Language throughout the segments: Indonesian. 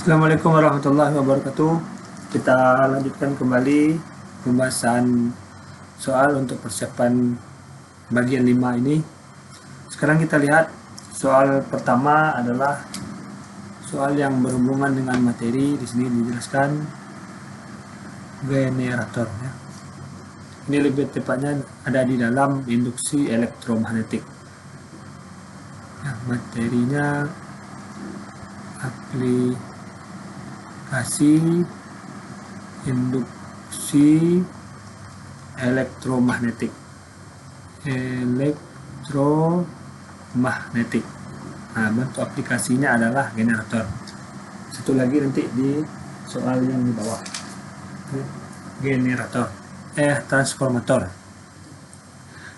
Assalamualaikum warahmatullahi wabarakatuh. Kita lanjutkan kembali pembahasan soal untuk persiapan bagian 5 ini. Sekarang kita lihat soal pertama adalah soal yang berhubungan dengan materi. Di sini dijelaskan generator ya. Ini lebih tepatnya ada di dalam induksi elektromagnetik. Ya, materinya aplikasi induksi elektromagnetik. Nah, bentuk aplikasinya adalah generator. Satu lagi nanti di soal yang di bawah. Generator, transformator.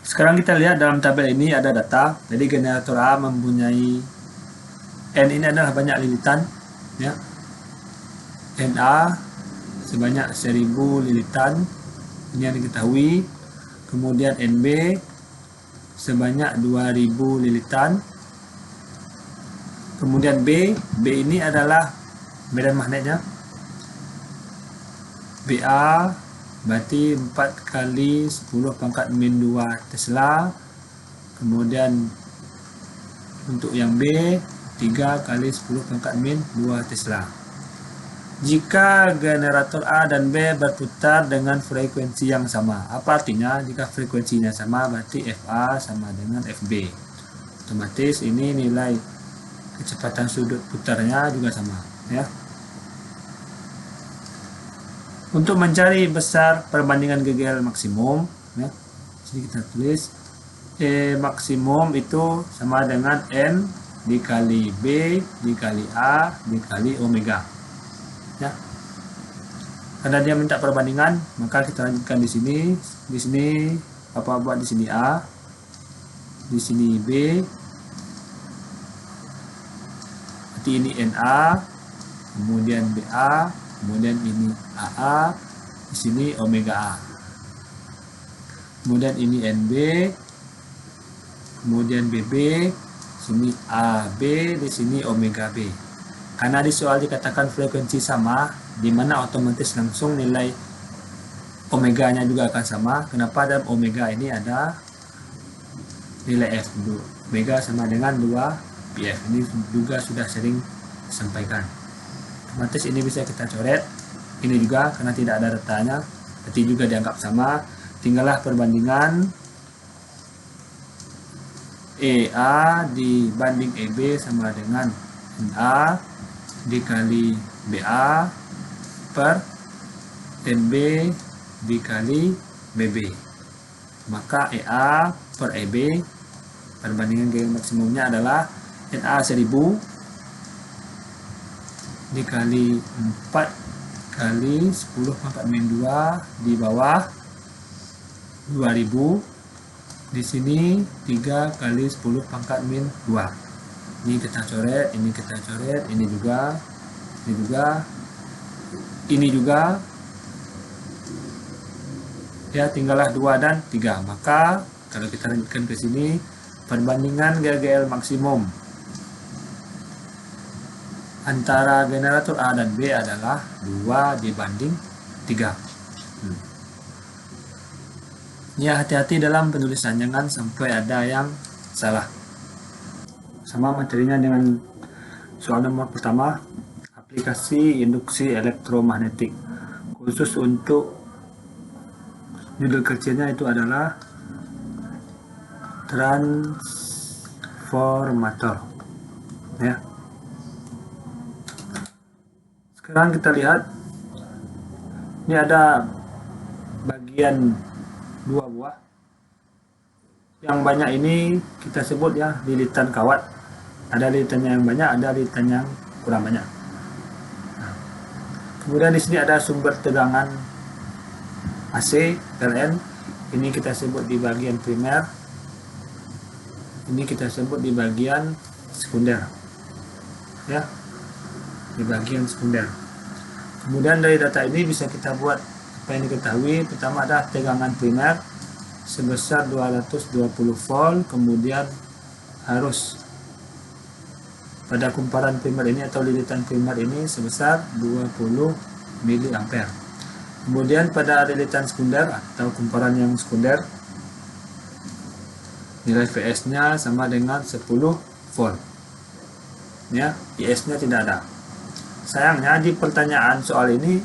Sekarang kita lihat dalam tabel ini ada data. Jadi generator A mempunyai N ini adalah banyak lilitan ya. NA sebanyak 1000 lilitan, ini yang diketahui. Kemudian NB sebanyak 2000 lilitan. Kemudian B ini adalah medan magnetnya. BA berarti 4 kali 10 pangkat min 2 Tesla. Kemudian untuk yang B 3 kali 10 pangkat min 2 Tesla. Jika generator A dan B berputar dengan frekuensi yang sama. Apa artinya? Jika frekuensinya sama berarti FA sama dengan FB. Otomatis ini nilai kecepatan sudut putarnya juga sama ya. Untuk mencari besar perbandingan GGL maksimum ya. Jadi kita tulis E maksimum itu sama dengan N dikali B dikali A dikali omega ya. Karena dia minta perbandingan, maka kita lanjutkan di sini. Di sini Bapak buat di sini A, di sini B, berarti ini NA, kemudian BA, kemudian ini AA, di sini omega A. Kemudian ini NB, kemudian BB, sini AB, di sini omega B. Karena di soal dikatakan frekuensi sama, di mana otomatis langsung nilai omeganya juga akan sama. Kenapa? Dalam omega ini ada nilai F. Omega sama dengan 2 PF. Ini juga sudah sering disampaikan. Otomatis ini bisa kita coret. Ini juga karena tidak ada datanya, berarti juga dianggap sama. Tinggallah perbandingan EA dibanding EB sama dengan NA dikali BA per NB dikali BB. Maka EA per EB perbandingan GGL maksimumnya adalah NA 1000 dikali 4 kali 10 pangkat min 2 di bawah 2000, di sini 3 kali 10 pangkat min 2. Ini kita coret, ini kita coret, ini juga, ini juga, ini juga. Ya, tinggallah 2 dan 3. Maka kalau kita lanjutkan ke sini, perbandingan GGL maksimum antara generator A dan B adalah 2 dibanding 3. Ya, hati-hati dalam penulisan, jangan sampai ada yang salah. Sama materinya dengan soal nomor pertama, aplikasi induksi elektromagnetik. Khusus untuk judul kecilnya itu adalah transformator ya. Sekarang kita lihat, ini ada bagian 2 buah. Yang banyak ini kita sebut ya lilitan kawat. Ada lilitannya yang banyak, ada lilitan yang kurang banyak. Nah, kemudian di sini ada sumber tegangan AC PLN. Ini kita sebut di bagian primer. Ini kita sebut di bagian sekunder. Ya, di bagian sekunder. Kemudian dari data ini bisa kita buat apa yang diketahui. Pertama ada tegangan primer sebesar 220 volt, kemudian harus pada kumparan primer ini atau lilitan primer ini sebesar 20 mA. Kemudian pada lilitan sekunder atau kumparan yang sekunder, nilai Vs-nya sama dengan 10 volt. Ya, IS-nya tidak ada. Sayangnya di pertanyaan soal ini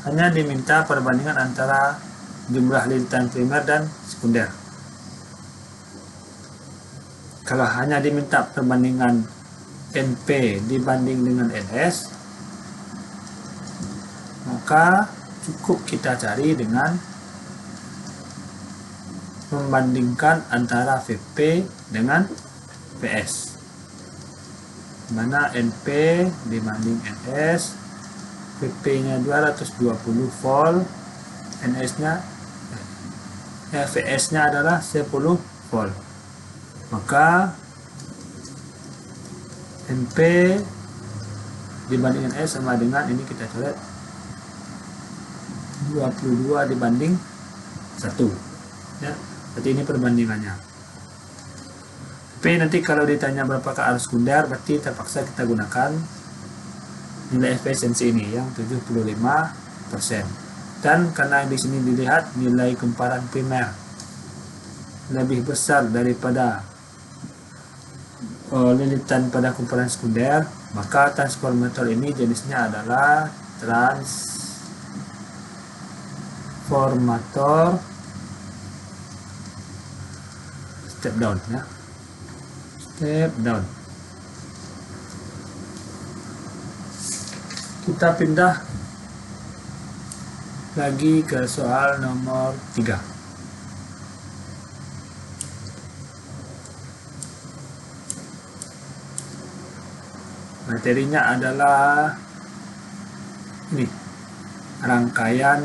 hanya diminta perbandingan antara jumlah lilitan primer dan sekunder. Kalau hanya diminta perbandingan NP dibanding dengan NS, maka cukup kita cari dengan membandingkan antara Vp dengan Vs, mana NP dibanding NS, Vp nya 220 volt, NS nya Vs nya adalah 10 volt, maka NP dibanding NS sama dengan ini, kita coret 22 dibanding 1 ya. Berarti ini perbandingannya. Tapi nanti kalau ditanya berapakah arus sekunder, berarti terpaksa kita gunakan nilai efisiensi ini yang 75%. Dan karena di sini dilihat nilai kumparan primer lebih besar daripada lilitan pada kumparan sekunder, maka transformator ini jenisnya adalah transformator step down ya. Step down. Kita pindah lagi ke soal nomor 3. Materinya adalah ini, rangkaian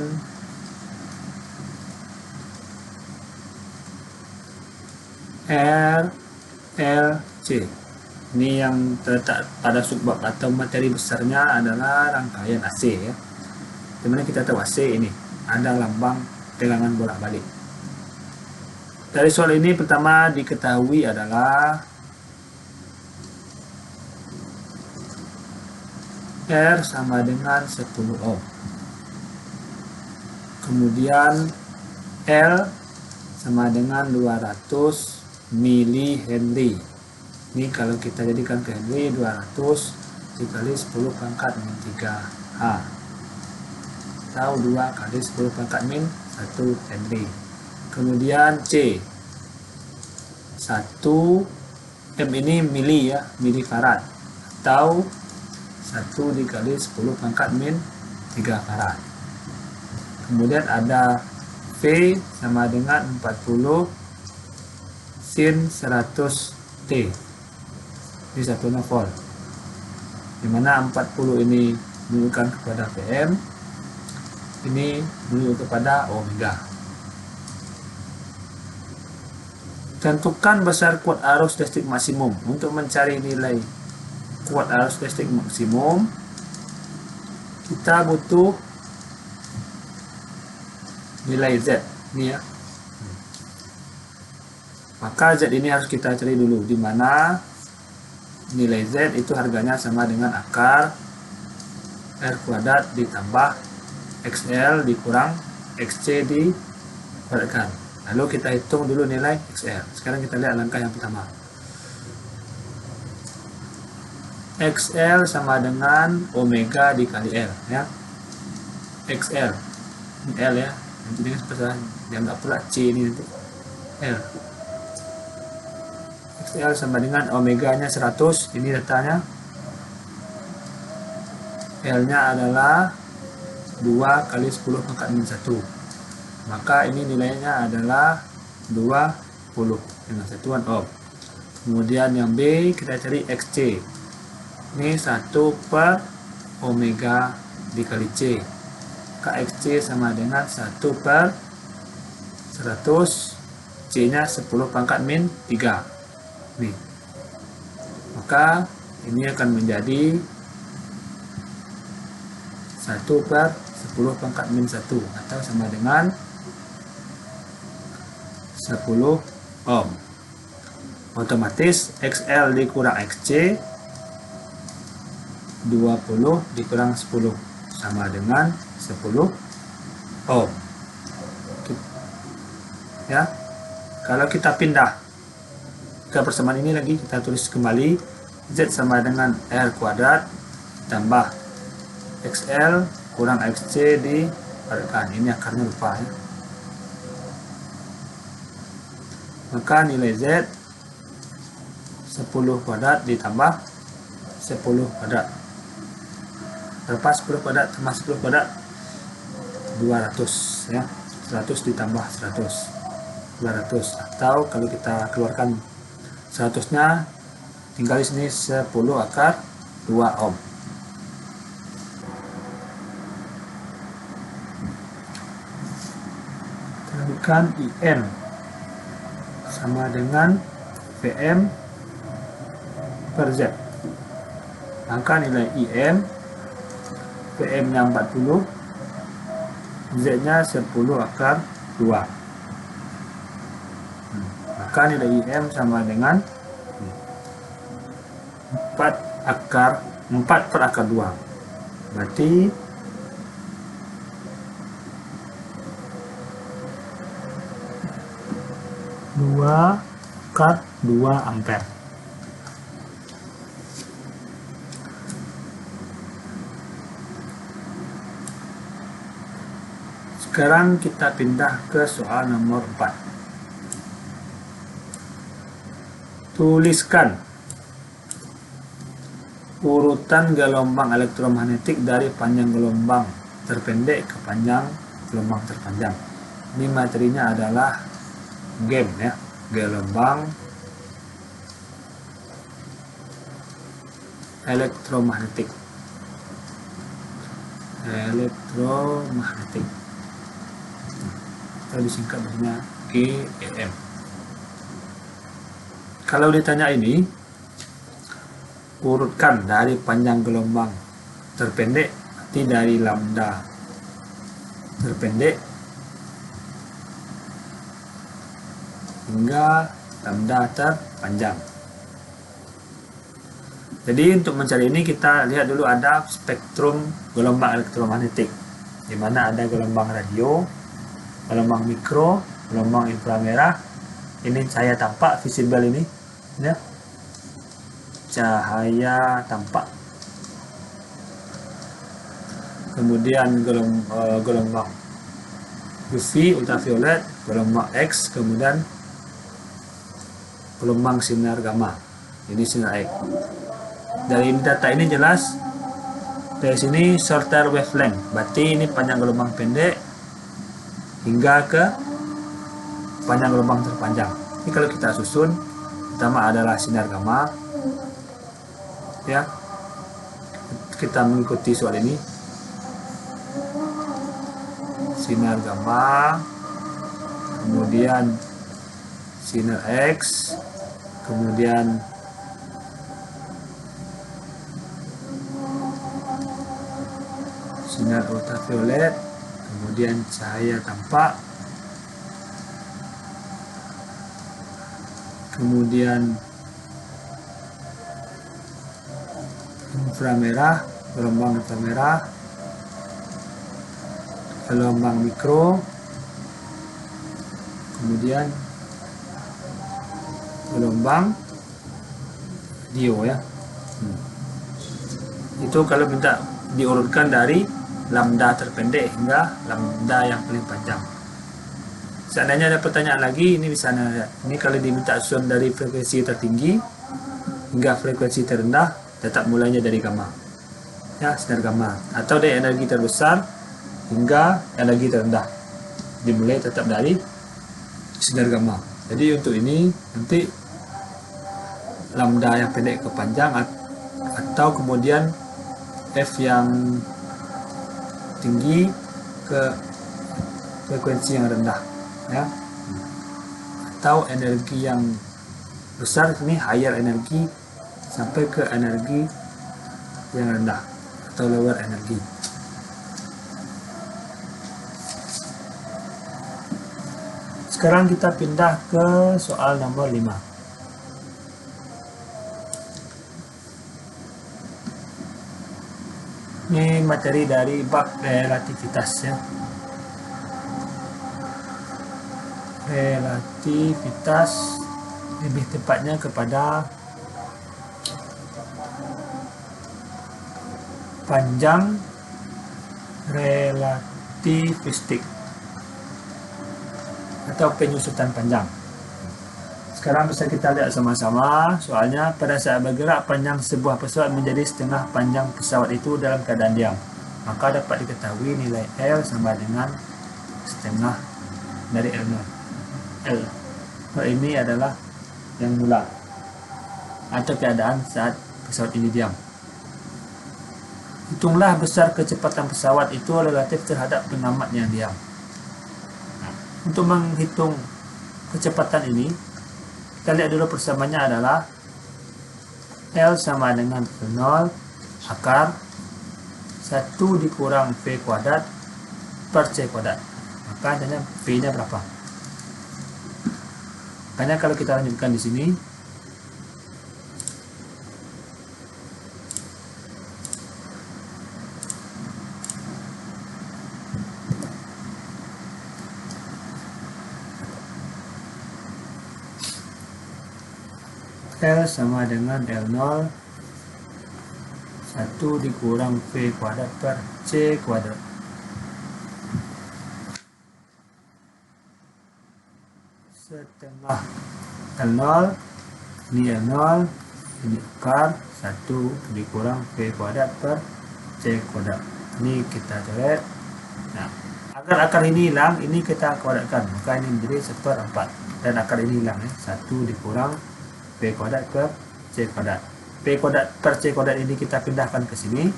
RLC. Ini yang terletak pada subbab atau materi besarnya adalah rangkaian AC ya. Dimana kita tahu AC ini ada lambang tegangan bolak-balik. Dari soal ini pertama diketahui adalah R sama dengan 10 ohm. Kemudian L sama dengan 200 mH. Ini kalau kita jadikan ke Henry, 200 dikali 10 pangkat min 3H atau 2 kali 10 pangkat min 1 Henry. Kemudian C 1 M ini mili ya, milifarad, atau 1 dikali 10 pangkat min 3 farad. Kemudian ada V sama dengan 40 sin 100 T. Ini satunya volt. Dimana 40 ini menunjukkan kepada Pm, ini menunjuk kepada omega. Tentukan besar kuat arus listrik maksimum. Untuk mencari nilai kuat arus listrik maksimum, kita butuh nilai Z ini ya. Maka Z ini harus kita cari dulu, di mana nilai Z itu harganya sama dengan akar R kuadrat ditambah XL dikurang XC dikuadratkan. Lalu kita hitung dulu nilai XL. Sekarang kita lihat langkah yang pertama. XL sama dengan omega dikali L ya. XL ini L ya, nanti dengan seperti dianggap pula C ini nanti L. XL sama dengan omega nya 100, ini datanya. L nya adalah 2 kali 10 pangkat min 1, maka ini nilainya adalah 20 dengan satuan ohm. Kemudian yang B kita cari XC, ini 1 per omega dikali C, KXC sama dengan 1 per 100, C nya 10 pangkat min 3 nih. Maka ini akan menjadi 1 per 10 pangkat min 1 atau sama dengan 10 ohm. Otomatis XL dikurang XC 20 dikurang 10 sama dengan 10 ohm. Ya, kalau kita pindah ke persamaan ini lagi, kita tulis kembali Z sama dengan R kuadrat tambah XL kurang XC dipadatkan. Ini akarnya lupa ya. Maka nilai Z 10 kuadrat ditambah 10 kuadrat. Berapa 10 kuadrat tambah 10 kuadrat? 200 ya. 100 ditambah 100. 200, atau kalau kita keluarkan 100-nya tinggal di sini 10 akar 2 ohm. Kita IM sama dengan VM per Z. Maka nilai IM, VM-nya 40, Z-nya 10 akar 2. Maka nilai IM sama dengan 4 per akar 2. Berarti 2 akar 2 ampere. Sekarang kita pindah ke soal nomor 4. Tuliskan urutan gelombang elektromagnetik dari panjang gelombang terpendek ke panjang gelombang terpanjang. Ini materinya adalah game ya, gelombang elektromagnetik. Atau disingkat dengan GEM. Kalau ditanya ini, urutkan dari panjang gelombang terpendek, berarti dari lambda terpendek hingga lambda terpanjang. Jadi untuk mencari ini kita lihat dulu ada spektrum gelombang elektromagnetik, di mana ada gelombang radio, gelombang mikro, gelombang inframerah. Ini cahaya tampak visible ini ya, cahaya tampak. Kemudian gelombang UV ultraviolet, gelombang X, kemudian gelombang sinar gamma. Ini sinar X. Dari data ini jelas, dari sini shorter wavelength, berarti ini panjang gelombang pendek hingga ke panjang gelombang terpanjang. Ini kalau kita susun, pertama adalah sinar gamma ya, kita mengikuti soal ini. Sinar gamma, kemudian sinar X, kemudian sinar ultraviolet, kemudian cahaya tampak, kemudian inframerah, gelombang inframerah, gelombang mikro, kemudian gelombang radio ya. Itu kalau minta diurutkan dari lambda terpendek hingga lambda yang paling panjang. Seandainya ada pertanyaan lagi, ini bisa ini kalau diminta susun dari frekuensi tertinggi hingga frekuensi terendah, tetap mulainya dari gamma ya, sinar gamma, atau dari energi terbesar hingga energi terendah, dimulai tetap dari sinar gamma. Jadi untuk ini nanti lambda yang pendek ke panjang, atau kemudian F yang tinggi ke frekuensi yang rendah ya, atau energi yang besar ini higher energi sampai ke energi yang rendah atau lower energi. Sekarang kita pindah ke soal nomor 5. Ini materi dari bab relativitas ya. Relativitas lebih tepatnya kepada panjang relativistik atau penyusutan panjang. Sekarang bisa kita lihat sama-sama soalnya pada saat bergerak panjang sebuah pesawat menjadi setengah panjang pesawat itu dalam keadaan diam. Maka dapat diketahui nilai L sama dengan setengah dari L0. Ini adalah yang mula atau keadaan saat pesawat ini diam. Hitunglah besar kecepatan pesawat itu relatif terhadap pengamat yang diam. Untuk menghitung kecepatan ini, kita lihat dulu persamaannya adalah L sama dengan 0 akar 1 dikurang V kuadrat per C kuadrat. Maka adanya V-nya berapa? Makanya kalau kita lanjutkan di sini, L sama dengan L0 1 dikurang V kuadrat per C kuadrat. Setengah L0, ini L0, ini akar 1 dikurang V kuadrat per C kuadrat. Ini kita coret. Nah, agar akar ini hilang, ini kita kuadratkan, maka ini menjadi 1/4. Dan akar ini hilang ya, 1 dikurang V kuadrat per C kuadrat. V kuadrat per C kuadrat ini kita pindahkan ke sini.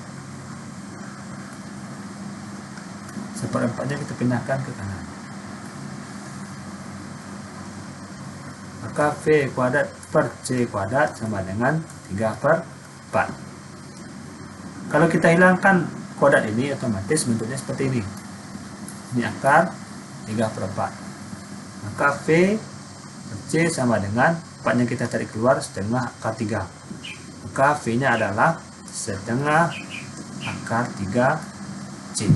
1/4-nya kita pindahkan ke kanan. Maka V kuadrat per C kuadrat sama dengan 3/4. Kalau kita hilangkan kuadrat ini, otomatis bentuknya seperti ini. Ini akar 3/4. Maka V per C sama dengan 4-nya kita tarik keluar, setengah akar 3. Maka V-nya adalah setengah akar 3C.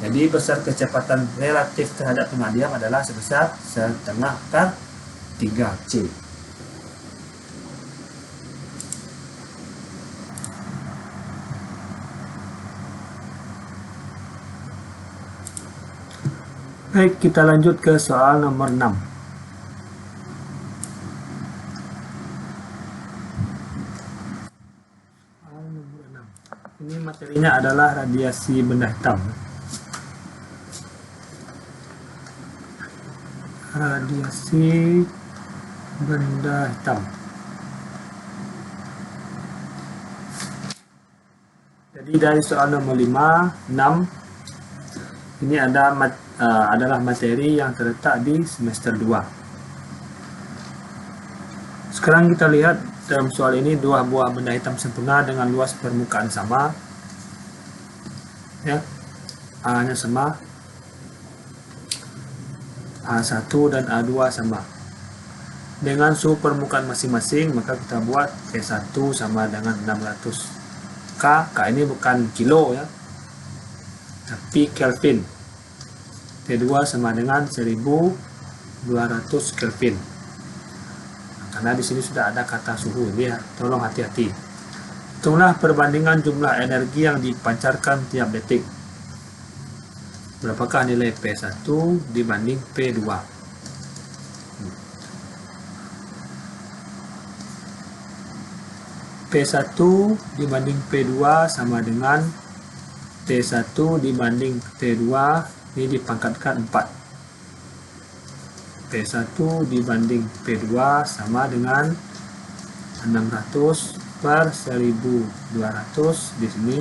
Jadi besar kecepatan relatif terhadap pengamat diam adalah sebesar setengah akar 3C. Baik, kita lanjut ke soal nomor 6. Ini materinya adalah radiasi benda hitam. Radiasi benda hitam. Jadi dari soal nomor 5, 6 ini adalah materi yang terletak di semester 2. Sekarang kita lihat dalam soal ini dua buah benda hitam sempurna dengan luas permukaan sama, ya, A-nya sama, A1 dan A2 sama. Dengan suhu permukaan masing-masing, maka kita buat T1 sama dengan 600 K. K ini bukan kilo ya, tapi Kelvin. T2 sama dengan 1200 Kelvin. Karena di sini sudah ada kata suhu, ini ya, tolong hati-hati. Hitunglah perbandingan jumlah energi yang dipancarkan tiap detik. Berapakah nilai P1 dibanding P2? P1 dibanding P2 sama dengan T1 dibanding T2, ini dipangkatkan 4. P1 dibanding P2 sama dengan 600 per 1200, di sini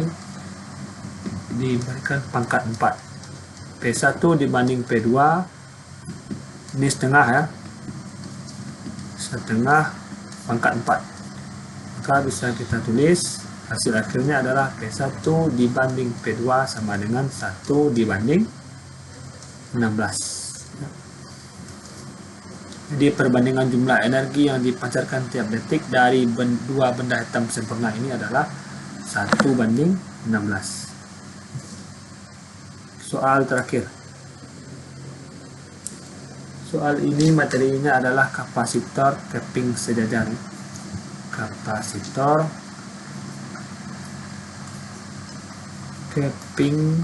diberikan pangkat 4. P1 dibanding P2, ini setengah ya, setengah pangkat 4. Maka bisa kita tulis hasil akhirnya adalah P1 dibanding P2 sama dengan 1 dibanding 16. Jadi perbandingan jumlah energi yang dipancarkan tiap detik dari dua benda hitam sempurna ini adalah 1 banding 16. Soal terakhir. Soal ini materinya adalah kapasitor keping sejajar. Kapasitor keping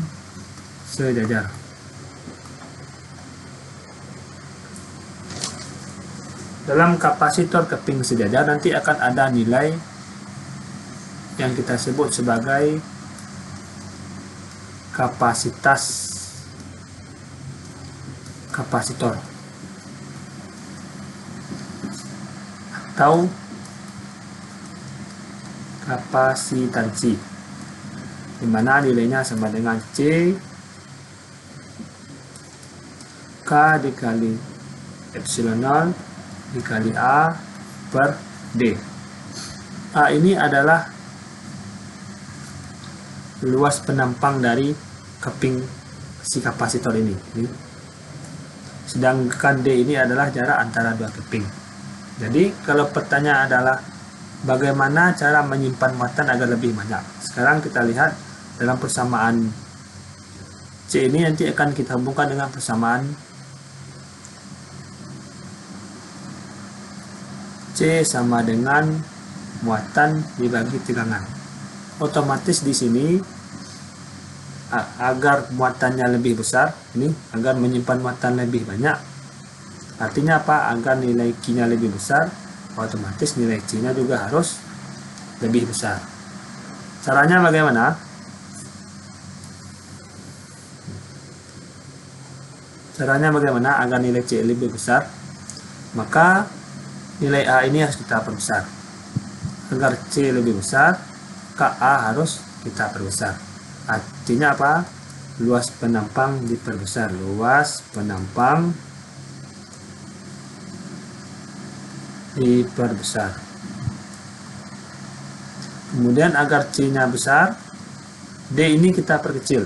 sejajar. Dalam kapasitor keping sejajar nanti akan ada nilai yang kita sebut sebagai kapasitas kapasitor atau kapasitansi, di mana nilainya sama dengan C K dikali epsilon 0 dikali A per D. A ini adalah luas penampang dari keping si kapasitor ini. Sedangkan D ini adalah jarak antara dua keping. Jadi kalau pertanyaan adalah bagaimana cara menyimpan muatan agar lebih banyak. Sekarang kita lihat dalam persamaan C ini nanti akan kita hubungkan dengan persamaan C sama dengan muatan dibagi tegangan. Otomatis di sini agar muatannya lebih besar, ini agar menyimpan muatan lebih banyak. Artinya apa? Agar nilai Q-nya lebih besar, otomatis nilai C-nya juga harus lebih besar. Caranya bagaimana? Caranya bagaimana agar nilai C lebih besar? Maka nilai A ini harus kita perbesar. Agar C lebih besar, KA harus kita perbesar. Artinya apa? Luas penampang diperbesar. Luas penampang diperbesar. Kemudian agar C-nya besar, D ini kita perkecil.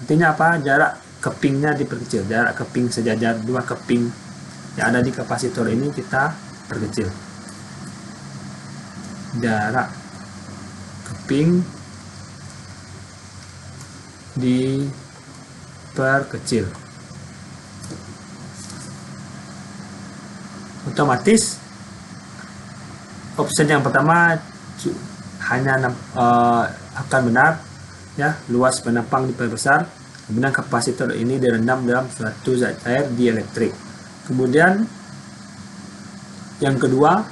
Artinya apa? Jarak kepingnya diperkecil. Jarak keping sejajar dua keping yang ada di kapasitor ini kita perkecil. Jarak keping diperkecil. Otomatis opsi yang pertama hanya akan benar, ya, luas penampang diperbesar, kemudian kapasitor ini direndam dalam suatu zat cair dielektrik. Kemudian yang kedua,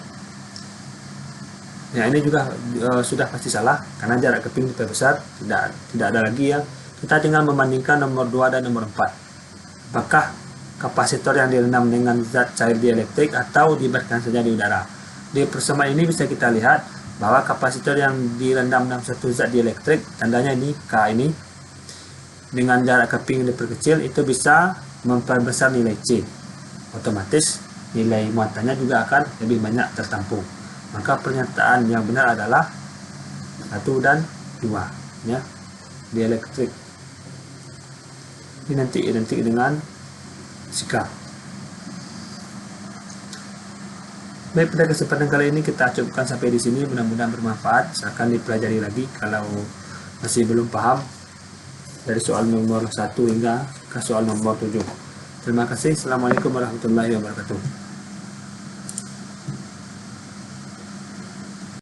ya ini juga sudah pasti salah karena jarak keping diperbesar, tidak ada lagi ya. Kita tinggal membandingkan nomor 2 dan nomor 4. Apakah kapasitor yang direndam dengan zat cair dielektrik atau dibiarkan saja di udara? Di persamaan ini bisa kita lihat bahwa kapasitor yang direndam dalam satu zat dielektrik, tandanya ini K ini, dengan jarak keping diperkecil itu bisa memperbesar nilai C. Otomatis nilai muatannya juga akan lebih banyak tertampung. Maka pernyataan yang benar adalah 1 dan 2, ya, dielektrik. Ini nanti identik dengan sikap. Baik, pada kesempatan kali ini kita cukupkan sampai di sini. Mudah-mudahan bermanfaat. Silakan dipelajari lagi kalau masih belum paham dari soal nomor 1 hingga ke soal nomor 7. Terima kasih. Assalamualaikum warahmatullahi wabarakatuh.